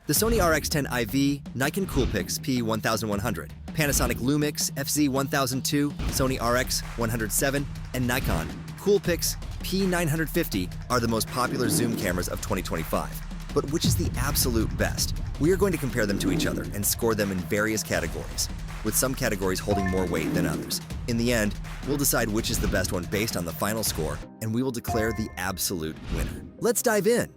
The Sony RX10 IV, Nikon Coolpix P1100, Panasonic LUMIX FZ1000 II, Sony RX100 VII, and Nikon Coolpix P950 are the most popular zoom cameras of 2025. But which is the absolute best? We are going to compare them to each other and score them in various categories, with some categories holding more weight than others. In the end, we'll decide which is the best one based on the final score, and we will declare the absolute winner. Let's dive in.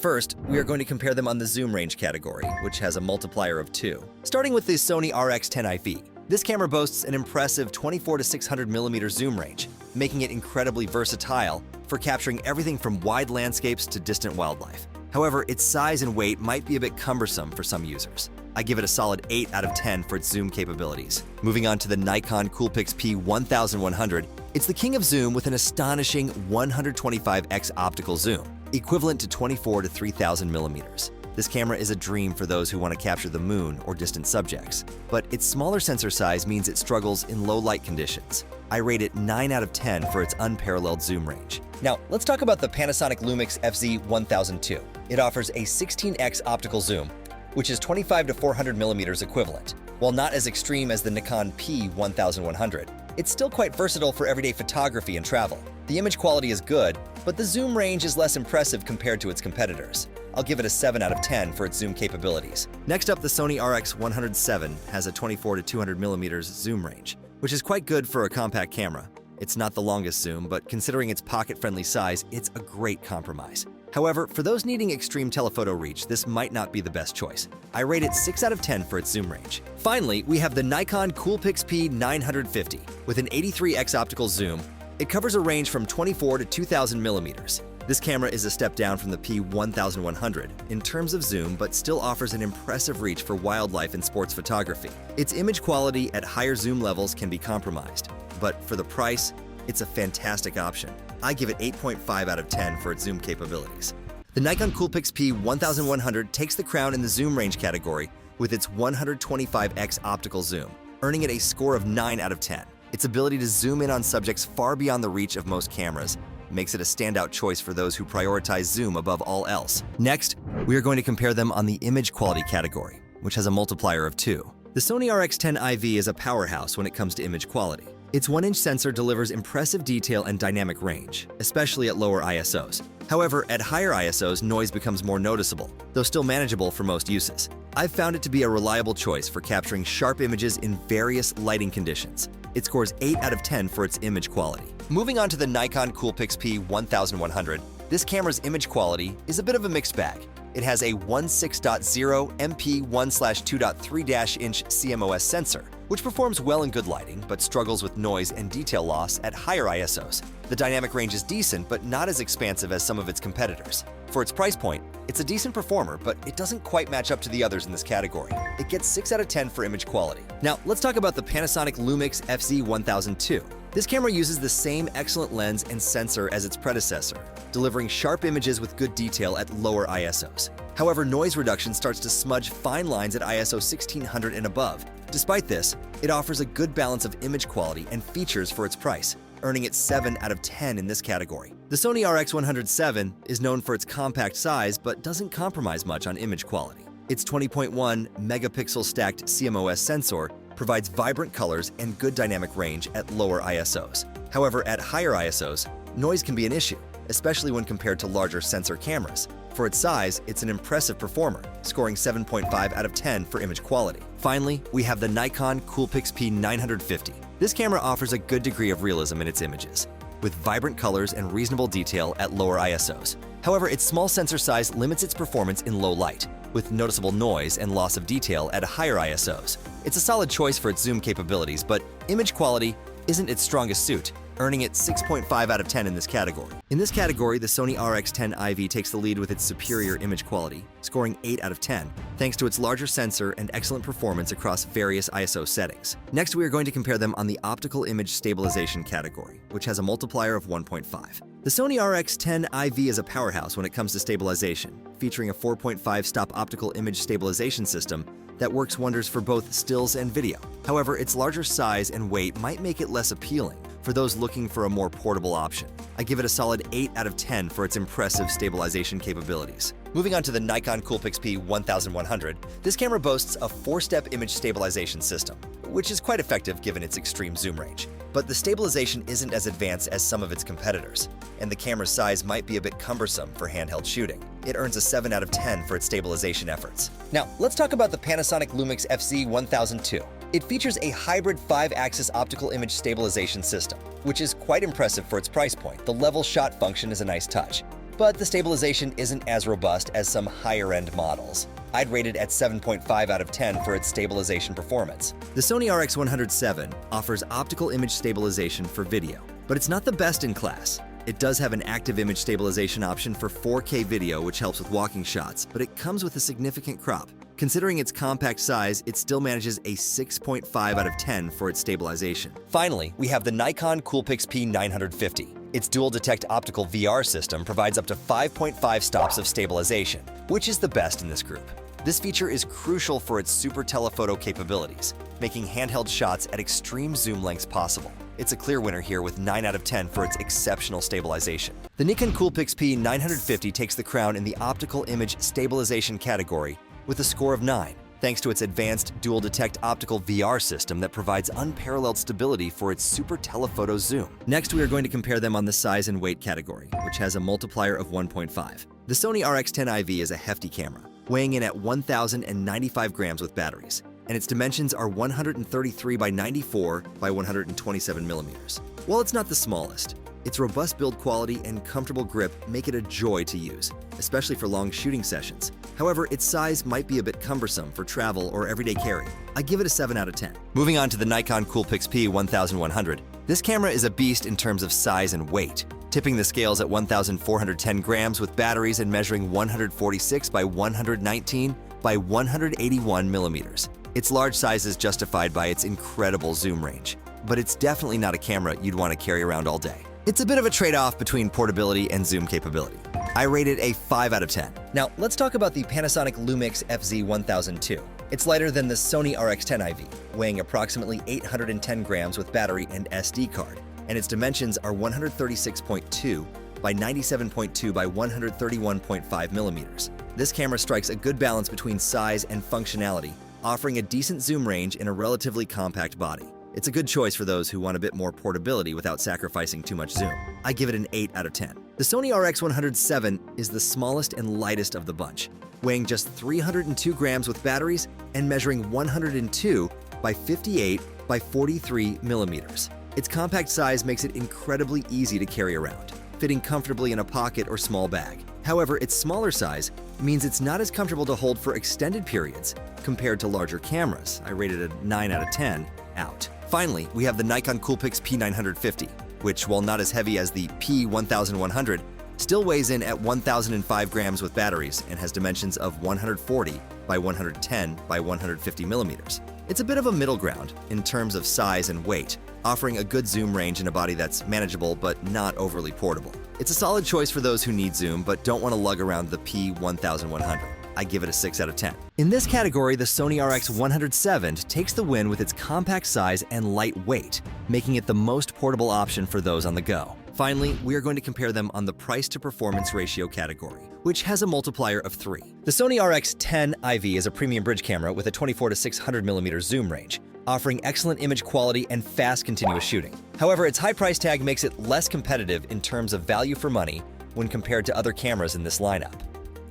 First, we are going to compare them on the zoom range category, which has a multiplier of 2. Starting with the Sony RX10 IV. This camera boasts an impressive 24 to 600 mm zoom range, making it incredibly versatile for capturing everything from wide landscapes to distant wildlife. However, its size and weight might be a bit cumbersome for some users. I give it a solid 8 out of 10 for its zoom capabilities. Moving on to the Nikon Coolpix P1100, it's the king of zoom with an astonishing 125x optical zoom, equivalent to 24 to 3000 millimeters. This camera is a dream for those who want to capture the moon or distant subjects, but its smaller sensor size means it struggles in low light conditions. I rate it 9 out of 10 for its unparalleled zoom range. Now, let's talk about the Panasonic LUMIX FZ1000 II. It offers a 16x optical zoom, which is 25 to 400 millimeters equivalent. While not as extreme as the Nikon P1100, it's still quite versatile for everyday photography and travel. The image quality is good, but the zoom range is less impressive compared to its competitors. I'll give it a 7 out of 10 for its zoom capabilities. Next up, the Sony RX100 VII has a 24 to 200 millimeters zoom range, which is quite good for a compact camera. It's not the longest zoom, but considering its pocket-friendly size, it's a great compromise. However, for those needing extreme telephoto reach, this might not be the best choice. I rate it 6 out of 10 for its zoom range. Finally, we have the Nikon Coolpix P950. With an 83x optical zoom, it covers a range from 24 to 2000 millimeters. This camera is a step down from the P1100 in terms of zoom, but still offers an impressive reach for wildlife and sports photography. Its image quality at higher zoom levels can be compromised, but for the price, it's a fantastic option. I give it 8.5 out of 10 for its zoom capabilities. The Nikon Coolpix P1100 takes the crown in the zoom range category with its 125x optical zoom, earning it a score of 9 out of 10. Its ability to zoom in on subjects far beyond the reach of most cameras makes it a standout choice for those who prioritize zoom above all else. Next, we are going to compare them on the image quality category, which has a multiplier of 2. The Sony RX10 IV is a powerhouse when it comes to image quality. Its 1-inch sensor delivers impressive detail and dynamic range, especially at lower ISOs. However, at higher ISOs, noise becomes more noticeable, though still manageable for most uses. I've found it to be a reliable choice for capturing sharp images in various lighting conditions. It scores 8 out of 10 for its image quality. Moving on to the Nikon Coolpix P1100, this camera's image quality is a bit of a mixed bag. It has a 1.6.0 MP1/2.3-inch CMOS sensor, which performs well in good lighting, but struggles with noise and detail loss at higher ISOs. The dynamic range is decent, but not as expansive as some of its competitors. For its price point, it's a decent performer, but it doesn't quite match up to the others in this category. It gets 6 out of 10 for image quality. Now, let's talk about the Panasonic LUMIX FZ1000 II. This camera uses the same excellent lens and sensor as its predecessor, delivering sharp images with good detail at lower ISOs. However, noise reduction starts to smudge fine lines at ISO 1600 and above. Despite this, it offers a good balance of image quality and features for its price, earning it 7 out of 10 in this category. The Sony RX100 VII is known for its compact size, but doesn't compromise much on image quality. Its 20.1 megapixel stacked CMOS sensor provides vibrant colors and good dynamic range at lower ISOs. However, at higher ISOs, noise can be an issue, especially when compared to larger sensor cameras. For its size, it's an impressive performer, scoring 7.5 out of 10 for image quality. Finally, we have the Nikon Coolpix P950. This camera offers a good degree of realism in its images, with vibrant colors and reasonable detail at lower ISOs. However, its small sensor size limits its performance in low light, with noticeable noise and loss of detail at higher ISOs. It's a solid choice for its zoom capabilities, but image quality isn't its strongest suit, earning it 6.5 out of 10 in this category. In this category, the Sony RX10 IV takes the lead with its superior image quality, scoring 8 out of 10, thanks to its larger sensor and excellent performance across various ISO settings. Next, we are going to compare them on the optical image stabilization category, which has a multiplier of 1.5. The Sony RX10 IV is a powerhouse when it comes to stabilization, featuring a 4.5-stop optical image stabilization system that works wonders for both stills and video. However, its larger size and weight might make it less appealing for those looking for a more portable option. I give it a solid 8 out of 10 for its impressive stabilization capabilities. Moving on to the Nikon Coolpix P1100, this camera boasts a 4-step image stabilization system, which is quite effective given its extreme zoom range. But the stabilization isn't as advanced as some of its competitors, and the camera's size might be a bit cumbersome for handheld shooting. It earns a 7 out of 10 for its stabilization efforts. Now, let's talk about the Panasonic LUMIX FZ1000 II. It features a hybrid 5-axis optical image stabilization system, which is quite impressive for its price point. The level shot function is a nice touch, but the stabilization isn't as robust as some higher-end models. I'd rate it at 7.5 out of 10 for its stabilization performance. The Sony RX100 VII offers optical image stabilization for video, but it's not the best in class. It does have an active image stabilization option for 4K video, which helps with walking shots, but it comes with a significant crop. Considering its compact size, it still manages a 6.5 out of 10 for its stabilization. Finally, we have the Nikon Coolpix P950. Its dual-detect optical VR system provides up to 5.5 stops of stabilization, which is the best in this group. This feature is crucial for its super telephoto capabilities, making handheld shots at extreme zoom lengths possible. It's a clear winner here with 9 out of 10 for its exceptional stabilization. The Nikon Coolpix P950 takes the crown in the optical image stabilization category with a score of 9, thanks to its advanced dual-detect optical VR system that provides unparalleled stability for its super telephoto zoom. Next, we are going to compare them on the size and weight category, which has a multiplier of 1.5. The Sony RX10 IV is a hefty camera, weighing in at 1,095 grams with batteries, and its dimensions are 133 by 94 by 127 millimeters. While it's not the smallest, its robust build quality and comfortable grip make it a joy to use, especially for long shooting sessions. However, its size might be a bit cumbersome for travel or everyday carry. I give it a 7 out of 10. Moving on to the Nikon Coolpix P1100, this camera is a beast in terms of size and weight, tipping the scales at 1,410 grams with batteries and measuring 146 by 119 by 181 millimeters. Its large size is justified by its incredible zoom range, but it's definitely not a camera you'd want to carry around all day. It's a bit of a trade-off between portability and zoom capability. I rate it a 5 out of 10. Now, let's talk about the Panasonic LUMIX FZ1000 II. It's lighter than the Sony RX10 IV, weighing approximately 810 grams with battery and SD card, and its dimensions are 136.2 by 97.2 by 131.5 millimeters. This camera strikes a good balance between size and functionality, offering a decent zoom range in a relatively compact body. It's a good choice for those who want a bit more portability without sacrificing too much zoom. I give it an 8 out of 10. The Sony RX100 VII is the smallest and lightest of the bunch, weighing just 302 grams with batteries and measuring 102 by 58 by 43 millimeters. Its compact size makes it incredibly easy to carry around, fitting comfortably in a pocket or small bag. However, its smaller size means it's not as comfortable to hold for extended periods compared to larger cameras. I rated it a 9 out of 10 out. Finally, we have the Nikon Coolpix P950, which, while not as heavy as the P1100, still weighs in at 1,005 grams with batteries and has dimensions of 140 by 110 by 150 millimeters. It's a bit of a middle ground in terms of size and weight, offering a good zoom range in a body that's manageable but not overly portable. It's a solid choice for those who need zoom but don't want to lug around the P1100. I give it a 6 out of 10. In this category, the Sony RX100 VII takes the win with its compact size and light weight, making it the most portable option for those on the go. Finally, we are going to compare them on the price-to-performance ratio category, which has a multiplier of 3. The Sony RX10 IV is a premium bridge camera with a 24 to 600 millimeter zoom range, offering excellent image quality and fast continuous shooting. However, its high price tag makes it less competitive in terms of value for money when compared to other cameras in this lineup.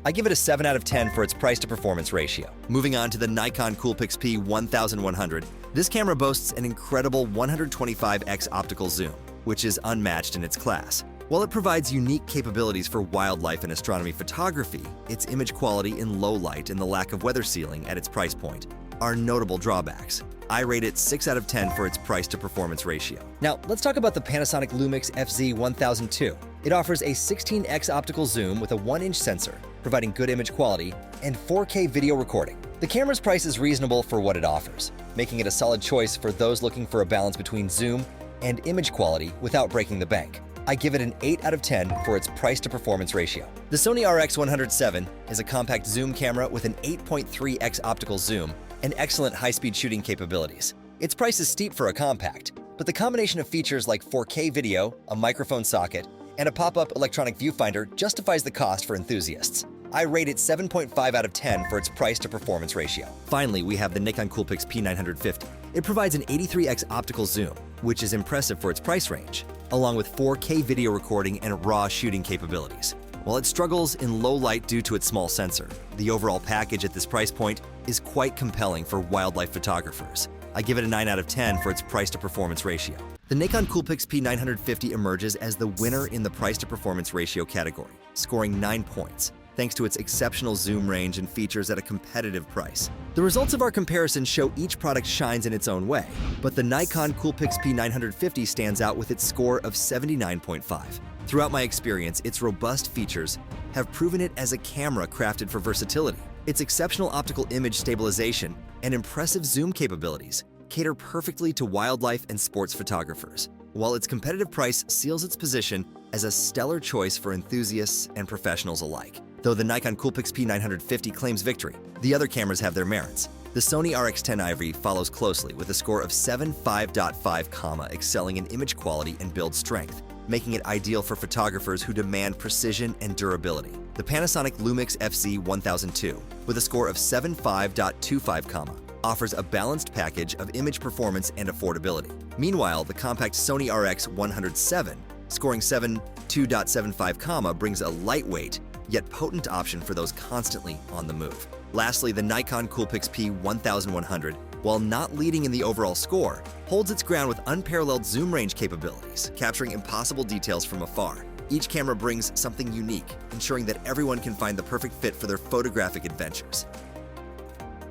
I give it a 7 out of 10 for its price-to-performance ratio. Moving on to the Nikon Coolpix P1100, this camera boasts an incredible 125x optical zoom, which is unmatched in its class. While it provides unique capabilities for wildlife and astronomy photography, its image quality in low light and the lack of weather sealing at its price point are notable drawbacks. I rate it 6 out of 10 for its price-to-performance ratio. Now, let's talk about the Panasonic LUMIX FZ1000 II. It offers a 16x optical zoom with a 1-inch sensor, providing good image quality and 4K video recording. The camera's price is reasonable for what it offers, making it a solid choice for those looking for a balance between zoom and image quality without breaking the bank. I give it an 8 out of 10 for its price-to-performance ratio. The Sony RX100 VII is a compact zoom camera with an 8.3x optical zoom and excellent high-speed shooting capabilities. Its price is steep for a compact, But the combination of features like 4K video, a microphone socket, and a pop-up electronic viewfinder justifies the cost for enthusiasts. I rate it 7.5 out of 10 for its price-to-performance ratio. Finally, we have the Nikon Coolpix P950. It provides an 83x optical zoom, which is impressive for its price range, along with 4K video recording and raw shooting capabilities. While it struggles in low light due to its small sensor, the overall package at this price point is quite compelling for wildlife photographers. I give it a 9 out of 10 for its price-to-performance ratio. The Nikon Coolpix P950 emerges as the winner in the price-to-performance ratio category, scoring 9 points, thanks to its exceptional zoom range and features at a competitive price. The results of our comparison show each product shines in its own way, but the Nikon Coolpix P950 stands out with its score of 79.5. Throughout my experience, its robust features have proven it as a camera crafted for versatility. Its exceptional optical image stabilization and impressive zoom capabilities cater perfectly to wildlife and sports photographers, while its competitive price seals its position as a stellar choice for enthusiasts and professionals alike. Though the Nikon Coolpix P950 claims victory, the other cameras have their merits. The Sony RX10 IV follows closely with a score of 75.5, excelling in image quality and build strength, making it ideal for photographers who demand precision and durability. The Panasonic LUMIX FZ1000 II, with a score of 75.25, offers a balanced package of image performance and affordability. Meanwhile, the compact Sony RX100 VII, scoring 72.75, brings a lightweight yet potent option for those constantly on the move. Lastly, the Nikon Coolpix P1100, while not leading in the overall score, holds its ground with unparalleled zoom range capabilities, capturing impossible details from afar. Each camera brings something unique, ensuring that everyone can find the perfect fit for their photographic adventures.